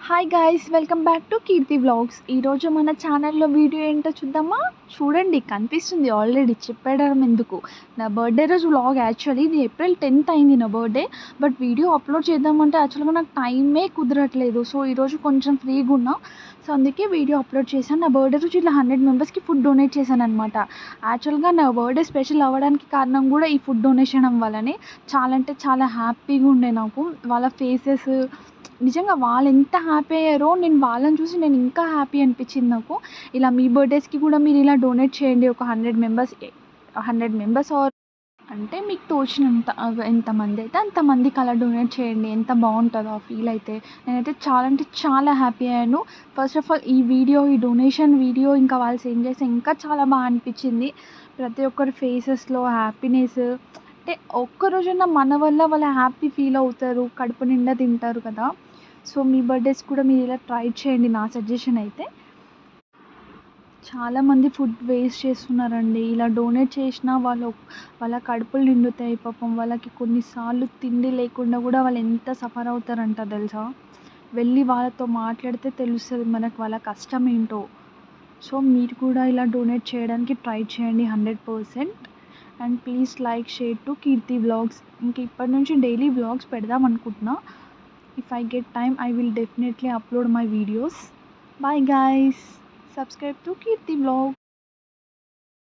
Hi guys, welcome back to Keerthi vlogs. ఈరోజు మన ఛానల్లో వీడియో ఏంటో చూద్దామా? చూడండి, కనిపిస్తుంది ఆల్రెడీ, చెప్పడం ఎందుకు. నా బర్త్డే రోజు వ్లాగ్. యాక్చువల్లీ ఇది ఏప్రిల్ 10th అయింది నా బర్త్డే. బట్ వీడియో అప్లోడ్ చేద్దామంటే యాక్చువల్గా నాకు టైమే కుదరట్లేదు. సో ఈరోజు కొంచెం ఫ్రీగా ఉన్నా, సో అందుకే వీడియో అప్లోడ్ చేశాను. నా బర్త్డే రోజు ఇట్లా 100 మెంబర్స్కి ఫుడ్ డొనేట్ చేశాను అనమాట. యాక్చువల్గా నా బర్త్డే స్పెషల్ అవ్వడానికి కారణం కూడా ఈ ఫుడ్ డొనేషన్ వల్లనే. చాలా అంటే చాలా హ్యాపీగా ఉండే నాకు. వాళ్ళ ఫేసెస్ నిజంగా వాళ్ళు ఎంత హ్యాపీ అయ్యారో, నేను వాళ్ళని చూసి నేను ఇంకా హ్యాపీ అనిపించింది నాకు. ఇలా మీ బర్త్డేస్కి కూడా మీరు ఇలా డొనేట్ చేయండి. ఒక 100 మెంబర్స్ ఆర్ అంటే మీకు తోచినంత ఎంతమంది అయితే అంతమందికి అలా డొనేట్ చేయండి. ఎంత బాగుంటుందో ఆ ఫీల్ అయితే. నేనైతే చాలా అంటే చాలా హ్యాపీ అయ్యాను. ఫస్ట్ ఆఫ్ ఆల్ ఈ డొనేషన్ వీడియో ఇంకా వాళ్ళు సెండ్ చేస్తే ఇంకా చాలా బాగా అనిపించింది. ప్రతి ఒక్కరి ఫేసెస్లో హ్యాపీనెస్. అంటే ఒక్కరోజున మన వల్ల వాళ్ళు హ్యాపీ ఫీల్ అవుతారు, కడుపు నిండా తింటారు కదా. సో మీ బర్త్డేస్ కూడా మీరు ఇలా ట్రై చేయండి, నా సజెషన్ అయితే. చాలామంది ఫుడ్ వేస్ట్ చేస్తున్నారండి. ఇలా డొనేట్ చేసినా వాళ్ళ కడుపులు నిండుతాయి. పాపం వాళ్ళకి కొన్నిసార్లు తిండి లేకుండా కూడా వాళ్ళు ఎంత సఫర్ అవుతారంట తెలుసా. వెళ్ళి వాళ్ళతో మాట్లాడితే తెలుస్తుంది మనకు వాళ్ళ కష్టం ఏంటో. సో మీరు కూడా ఇలా డొనేట్ చేయడానికి ట్రై చేయండి 100%. And please like, share to Keerthi vlogs. ఇంక ఇప్పటి నుంచి డైలీ వ్లాగ్స్ పెడదాం అనుకుంటున్నా. If I get time, I will definitely upload my videos. Bye guys. Subscribe to Kirti Vlog.